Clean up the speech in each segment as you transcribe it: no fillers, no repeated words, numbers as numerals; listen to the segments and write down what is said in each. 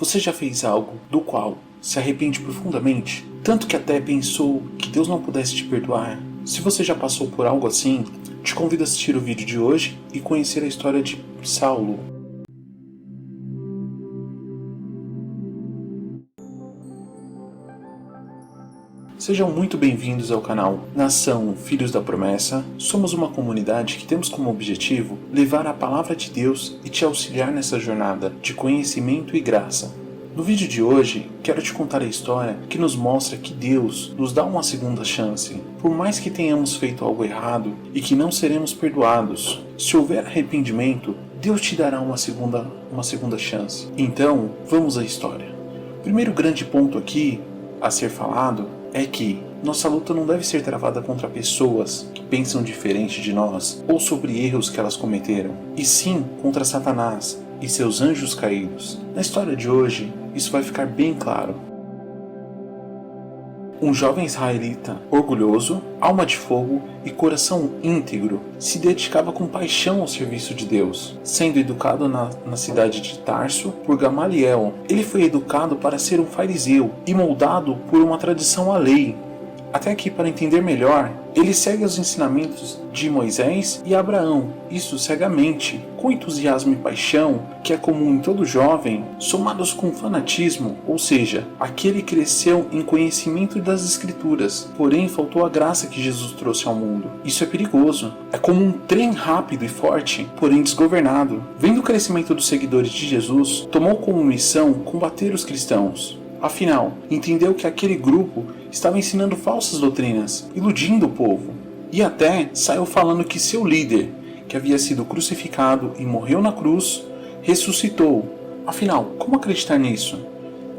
Você já fez algo do qual se arrepende profundamente, tanto que até pensou que Deus não pudesse te perdoar? Se você já passou por algo assim, te convido a assistir o vídeo de hoje e conhecer a história de Saulo. Sejam muito bem-vindos ao canal Nação Filhos da Promessa. Somos uma comunidade que temos como objetivo levar a palavra de Deus e te auxiliar nessa jornada de conhecimento e graça. No vídeo de hoje, quero te contar a história que nos mostra que Deus nos dá uma segunda chance. Por mais que tenhamos feito algo errado e que não seremos perdoados, se houver arrependimento, Deus te dará uma segunda chance. Então, vamos à história. O primeiro grande ponto aqui a ser falado é que nossa luta não deve ser travada contra pessoas que pensam diferente de nós ou sobre erros que elas cometeram, e sim contra Satanás e seus anjos caídos. Na história de hoje, isso vai ficar bem claro. Um jovem israelita orgulhoso, alma de fogo e coração íntegro se dedicava com paixão ao serviço de Deus. Sendo educado na cidade de Tarso por Gamaliel, ele foi educado para ser um fariseu e moldado por uma tradição à lei. Até que, para entender melhor, ele segue os ensinamentos de Moisés e Abraão, isso cegamente, com entusiasmo e paixão, que é comum em todo jovem, somados com fanatismo, ou seja, aquele cresceu em conhecimento das Escrituras, porém faltou a graça que Jesus trouxe ao mundo. Isso é perigoso, é como um trem rápido e forte, porém desgovernado. Vendo o crescimento dos seguidores de Jesus, tomou como missão combater os cristãos. Afinal, entendeu que aquele grupo estava ensinando falsas doutrinas, iludindo o povo. E até saiu falando que seu líder, que havia sido crucificado e morreu na cruz, ressuscitou. Afinal, como acreditar nisso?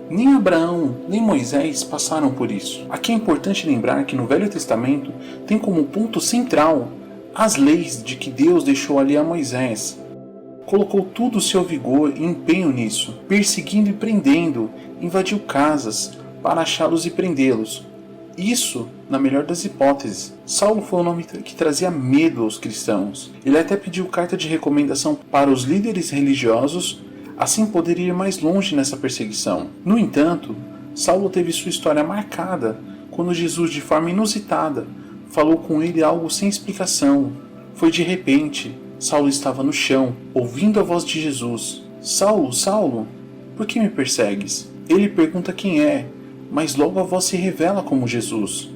Nem Abraão, nem Moisés passaram por isso. Aqui é importante lembrar que no Velho Testamento tem como ponto central as leis de que Deus deixou ali a Moisés. Colocou todo o seu vigor e empenho nisso, perseguindo e prendendo, invadiu casas para achá-los e prendê-los. Isso, na melhor das hipóteses. Saulo foi um nome que trazia medo aos cristãos. Ele até pediu carta de recomendação para os líderes religiosos, assim poder ir mais longe nessa perseguição. No entanto, Saulo teve sua história marcada quando Jesus, de forma inusitada, falou com ele algo sem explicação. Foi de repente. Saulo estava no chão, ouvindo a voz de Jesus. Saulo, Saulo, por que me persegues? Ele pergunta quem é, mas logo a voz se revela como Jesus,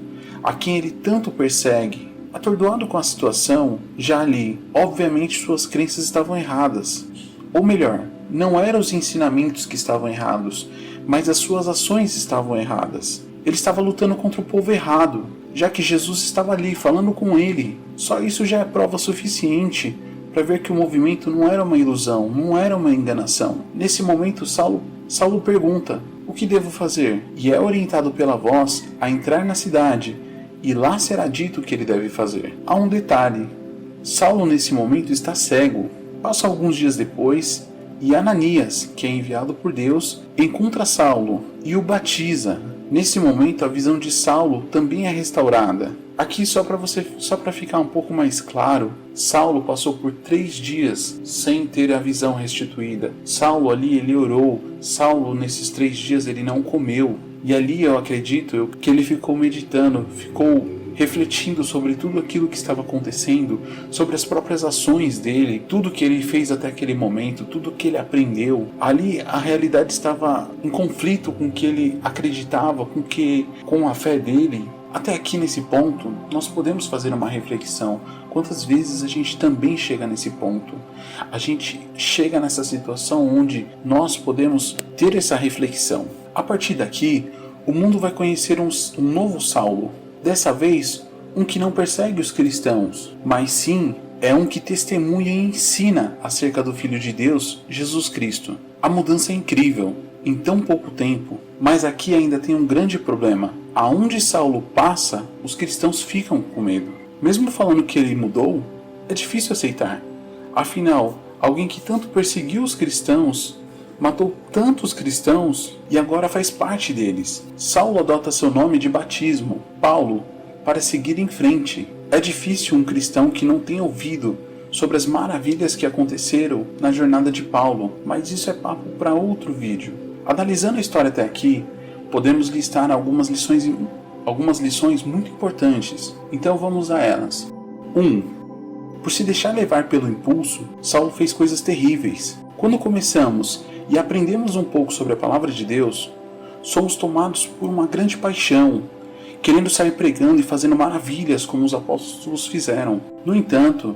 a quem ele tanto persegue. Atordoado com a situação, já ali, obviamente suas crenças estavam erradas. Ou melhor, não eram os ensinamentos que estavam errados, mas as suas ações estavam erradas. Ele estava lutando contra o povo errado, já que Jesus estava ali falando com ele. Só isso já é prova suficiente para ver que o movimento não era uma ilusão, não era uma enganação. Nesse momento, Saulo pergunta, o que devo fazer? E é orientado pela voz a entrar na cidade, e lá será dito o que ele deve fazer. Há um detalhe, Saulo nesse momento está cego. Passa alguns dias depois, e Ananias, que é enviado por Deus, encontra Saulo e o batiza. Nesse momento, a visão de Saulo também é restaurada. Aqui, só para ficar um pouco mais claro, Saulo passou por 3 dias sem ter a visão restituída. Saulo ali, ele orou. Saulo, nesses 3 dias, ele não comeu. E ali, eu acredito que ele ficou meditando, ficou refletindo sobre tudo aquilo que estava acontecendo, sobre as próprias ações dele, tudo que ele fez até aquele momento, tudo que ele aprendeu. Ali a realidade estava em conflito com o que ele acreditava, com a fé dele. Até aqui nesse ponto, nós podemos fazer uma reflexão. Quantas vezes a gente também chega nesse ponto? A gente chega nessa situação onde nós podemos ter essa reflexão. A partir daqui, o mundo vai conhecer um novo Saulo. Dessa vez, um que não persegue os cristãos, mas sim é um que testemunha e ensina acerca do Filho de Deus, Jesus Cristo. A mudança é incrível, em tão pouco tempo, mas aqui ainda tem um grande problema. Aonde Saulo passa, os cristãos ficam com medo. Mesmo falando que ele mudou, é difícil aceitar. Afinal, alguém que tanto perseguiu os cristãos, matou tantos cristãos e agora faz parte deles. Saulo adota seu nome de batismo, Paulo, para seguir em frente. É difícil um cristão que não tenha ouvido sobre as maravilhas que aconteceram na jornada de Paulo, mas isso é papo para outro vídeo. Analisando a história até aqui, podemos listar algumas lições muito importantes, então vamos a elas. 1. Por se deixar levar pelo impulso, Saulo fez coisas terríveis. Quando começamos e aprendemos um pouco sobre a palavra de Deus, somos tomados por uma grande paixão, querendo sair pregando e fazendo maravilhas como os apóstolos fizeram. No entanto,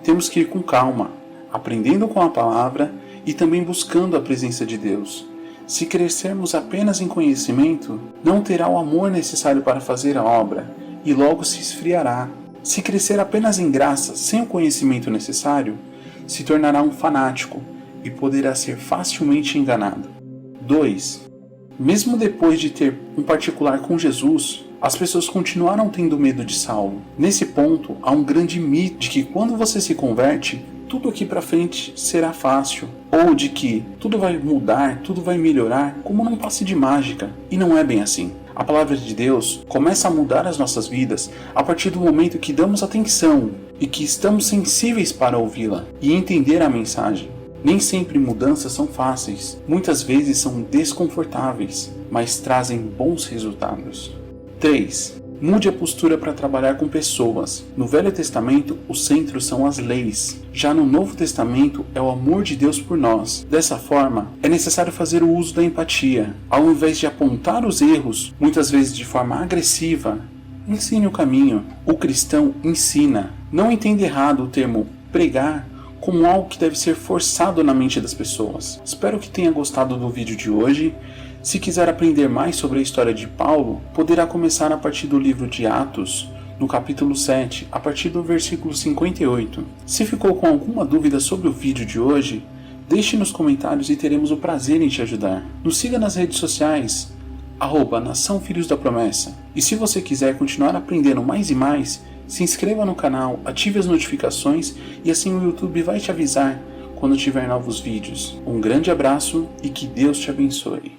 temos que ir com calma, aprendendo com a palavra e também buscando a presença de Deus. Se crescermos apenas em conhecimento, não terá o amor necessário para fazer a obra e logo se esfriará. Se crescer apenas em graça, sem o conhecimento necessário, se tornará um fanático e poderá ser facilmente enganado. 2. Mesmo depois de ter um particular com Jesus, as pessoas continuaram tendo medo de Saulo. Nesse ponto, há um grande mito de que quando você se converte, tudo aqui pra frente será fácil, ou de que tudo vai mudar, tudo vai melhorar, como num passe de mágica. E não é bem assim. A palavra de Deus começa a mudar as nossas vidas a partir do momento que damos atenção e que estamos sensíveis para ouvi-la e entender a mensagem. Nem sempre mudanças são fáceis, muitas vezes são desconfortáveis, mas trazem bons resultados. 3. Mude a postura para trabalhar com pessoas. No Velho Testamento, o centro são as leis. Já no Novo Testamento, é o amor de Deus por nós. Dessa forma, é necessário fazer o uso da empatia. Ao invés de apontar os erros, muitas vezes de forma agressiva, ensine o caminho. O cristão ensina. Não entenda errado o termo pregar como algo que deve ser forçado na mente das pessoas. Espero que tenha gostado do vídeo de hoje. Se quiser aprender mais sobre a história de Paulo, poderá começar a partir do livro de Atos, no capítulo 7, a partir do versículo 58. Se ficou com alguma dúvida sobre o vídeo de hoje, deixe nos comentários e teremos o prazer em te ajudar. Nos siga nas redes sociais, @Nação Filhos da Promessa. E se você quiser continuar aprendendo mais e mais, se inscreva no canal, ative as notificações e assim o YouTube vai te avisar quando tiver novos vídeos. Um grande abraço e que Deus te abençoe.